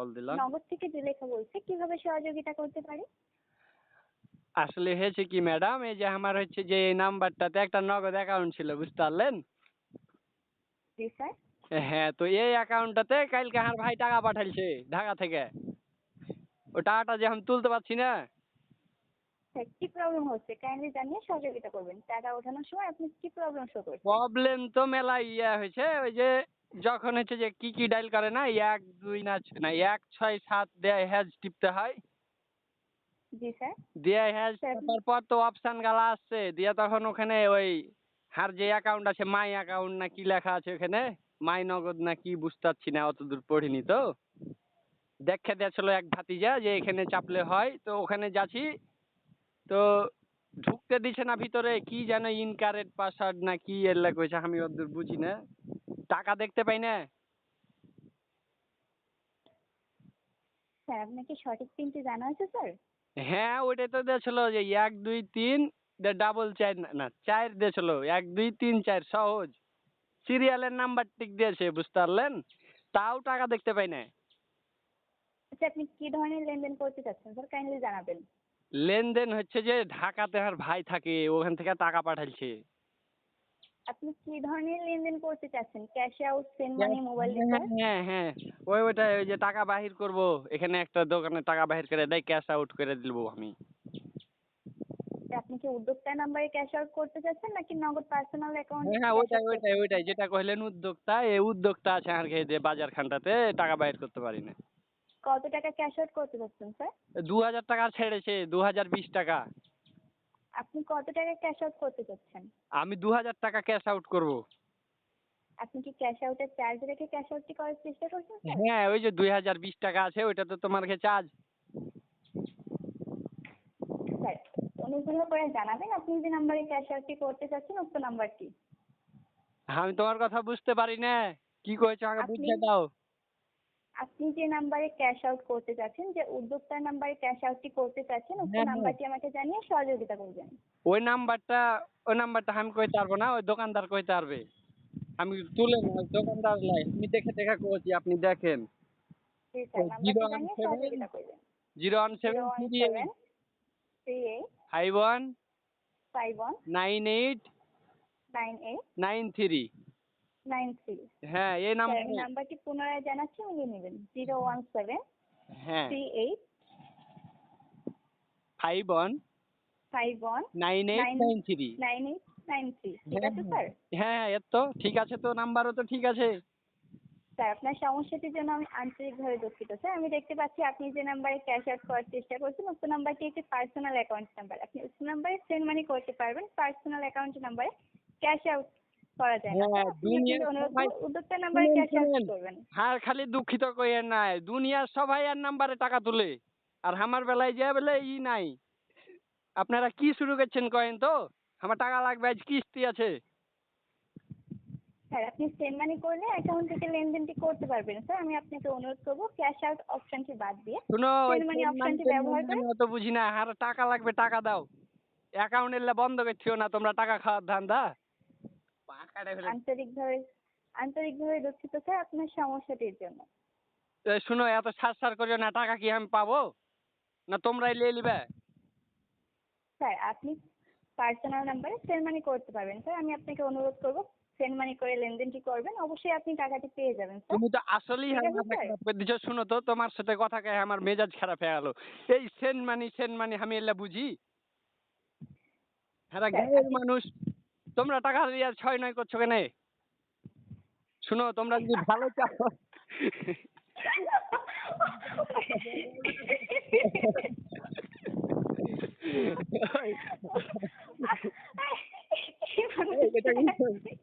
Call দিলাম। নগদ থেকে জুলেখা বলছি, কিভাবে সহযোগিতা করতে পারি? আসলে হয়েছে কি ম্যাডাম, এই যে আমার হচ্ছে যে এই নাম্বারটাতে একটা নগদ অ্যাকাউন্ট ছিল, বুঝতে পারলেন? জি স্যার। হ্যাঁ, তো এই অ্যাকাউন্টটাতে কালকে আমার ভাই টাকা পাঠাইছে ঢাকা থেকে। ও টাকাটা যে আমি তুলতে পারছি না। স্যার কি প্রবলেম হচ্ছে কাইন্ডলি জানিয়ে সহযোগিতা করবেন। টাকা ওঠানোর সময় আপনি কি প্রবলেম শো করছে? প্রবলেম তো মেলা হয়েছে, ওই যে যখন হচ্ছে যে কি ডাইল করে না, 1 2 না 1 6 7 দেয় হ্যাজ টিপতে হয়। জি স্যার। দিয়ে হ্যাজ স্যার টিপার পর তো অপশন গালা আসছে, দিয়ে তখন ওখানে ওই হার যে অ্যাকাউন্ট আছে মাই অ্যাকাউন্ট না কি লেখা আছে ওখানে, মাই নগদ না কি বুঝতে পারছি না, অত দূর পড়িনি তো। দেখে দিয়েছিল এক ভাতিজা যে এখানে চাপলে হয়, তো ওখানে যাচ্ছি, তো ঢুকতে দিছে না ভিতরে, কি যেন ইনকারেক্ট পাসওয়ার্ড না কি এর কইছে, আমি অত বুঝি না, টাকা দেখতে পাই না। স্যার আপনাকে সঠিক পিনটি জানা আছে স্যার? হ্যাঁ, ওইটাই তো দিয়েছিল যে 1 2 3 ডাবল 4 না 4 দিয়েছিল, 1 2 3 4 সহজ সিরিয়ালের নাম্বার টিক দিয়েছে, বুঝতে পারলেন? তাও টাকা দেখতে পাই না। আচ্ছা আপনি কি ধরনের লেনদেন করতে চাচ্ছেন স্যার কাইন্ডলি জানাবেন। লেনদেন হচ্ছে যে ঢাকাতে আর ভাই থাকে, ওখান থেকে টাকা পাঠাইছে। আপনি কি ধরনের লেনদেন করতে চাচ্ছেন? ক্যাশ আউট, সেন্ড মানি, হ্যাঁ মোবাইল হ্যাঁ রিচার্জ? হ্যাঁ হ্যাঁ, ওইটাই, ওই যে টাকা বাহির করব, এখানে একটা দোকানে টাকা বাহির করে দেয়, ক্যাশ আউট করে দিব আমি। আপনি কি উদ্যোক্তা নাম্বারে ক্যাশ আউট করতে চাচ্ছেন নাকি নগদ পার্সোনাল অ্যাকাউন্টে হ্যাঁ হ্যাঁ, ক্যাশ ওইটাই আউট করতে ওইটাই ওইটাই চাচ্ছেন? যেটা কইলেন উদ্যোক্তা, এই উদ্যোক্তা আছে আর কি, যে বাজার খানটাতে টাকা বাহির করতে পারি না। কত টাকা ক্যাশ আউট করতে চাচ্ছেন স্যার? 2000 টাকা ছেড়েছে, 2020 টাকা। আপনি কত টাকা ক্যাশ আউট করতে চাচ্ছেন? আমি 2000 টাকা ক্যাশ আউট করব। আপনি কি ক্যাশ আউটের চার্জ রেখে ক্যাশ আউটটি করার চেষ্টা করছেন স্যার? হ্যাঁ, ওই যে 2020 টাকা আছে, ওইটা তো তোমার কাছে চার্জ। স্যার অনুগ্রহ করে জানাবেন আপনি যে নাম্বারে ক্যাশ আউটটি করতে চাচ্ছেন উক্ত নাম্বারটি। আমি তোমার কথা বুঝতে পারি না, কি কইছো আগে আপনি বুঝিয়ে দাও। আপনি যে নাম্বারে ক্যাশ আউট করতে চাচ্ছেন, যে উদ্যোক্তার নাম্বারে ক্যাশ আউটটি করতে চাচ্ছেন উক্ত হ্যাঁ হ্যাঁ, নাম্বারটি আমাকে জানিয়ে সহযোগিতা করবেন। ওই নাম্বারটা, ওই নাম্বারটা আমি কইতে পারবো না, ওই দোকানদার কইতে পারবে। আমি তুলে না, দোকানদার লাই আমি দেখে দেখে কইছি, আপনি দেখেন। জি স্যার, জিরো নাম্বারটি ওয়ান জানিয়ে সেভেন সহযোগিতা করবেন। Zero one zero seven one three seven three eight 51 five one 98 nine eight 93। 93। হ্যাঁ, এই স্যার আমি নাম্বারে। নাম্বারটি পুনরায় জানাচ্ছি, মিলিয়ে নেবেন। 017 হ্যাঁ, 38 51 51 98 93। 9893। ঠিক হ্যাঁ আছে হ্যাঁ স্যার? হ্যাঁ, এর তো ঠিক আছে, তো নাম্বারও তো ঠিক আছে। স্যার আপনার সমস্যাটির জন্য আমি আন্তরিকভাবে দুঃখিত স্যার। আমি দেখতে পাচ্ছি আপনি যে নাম্বারে ক্যাশ আউট করার চেষ্টা করছেন উক্ত নাম্বারটি একটি পার্সোনাল অ্যাকাউন্ট নাম্বার। আপনি উক্ত নাম্বারে সেন্ড মানি করতে পারবেন, পার্সোনাল অ্যাকাউন্ট নাম্বারে ক্যাশ আউট করা যায় না হ্যাঁ, স্যার। আপনি দুনিয়ার আপনাকে অনুরোধ সবাই করব উদ্যোক্তা নাম্বারে শুনেন ক্যাশ আউট শুনেন, করবেন। আর খালি দুঃখিত কইেন নাই, দুনিয়ার সবাই আর নাম্বারে টাকা তুলে, আর আমার বেলায় যে বলে নাই। আপনারা কি শুরু করছেন কয়েন তো, আমার টাকা লাগবে, আজ কিস্তি আছে। স্যার আপনি সেন্ড মানি করলে অ্যাকাউন্ট থেকে লেনদেনটি করতে পারবেন স্যার। আমি আপনাকে অনুরোধ করব ক্যাশ আউট অপশনটি বাদ দিয়ে শুনো, ওই সেন্ড মানি অপশনটি ব্যবহার করে। আমি অত বুঝি না, আর টাকা লাগবে টাকা দাও, অ্যাকাউন্ট এলে বন্ধ করছিও না তোমরা, টাকা খাওয়ার ধান্দা। পাকাটা ফেলে। আন্তরিকভাবে আন্তরিকভাবে দুঃখিত স্যার আপনার সমস্যাটির জন্য। শুনো, এত সার সার করিও না, টাকা কি আমি পাবো না তোমরাই লিয়ে নিবে? স্যার আপনি পার্সোনাল নাম্বারে সেন্ড মানি করতে পারবেন স্যার। আমি আপনাকে অনুরোধ করব সেন্ড মানি করে লেনদেনটি করবেন, অবশ্যই আপনি টাকাটি পেয়ে যাবেন স্যার। তুমি তো আসলেই ঠিক আছে মাথা স্যার? খারাপ করে দিছো। শুনো তো, তোমার সাথে কথা কয়ে আমার মেজাজ খারাপ হয়ে গেল। এই সেন্ড মানি আমি এলে বুঝি? হ্যাঁ, স্যার গাঁয়ের আপনি মানুষ, তোমরা টাকা দিয়ে 6 9 করছো কেন? শুনো, তোমরা যদি ভালো চাও কি এই, এটা কিন্তু বলছেন?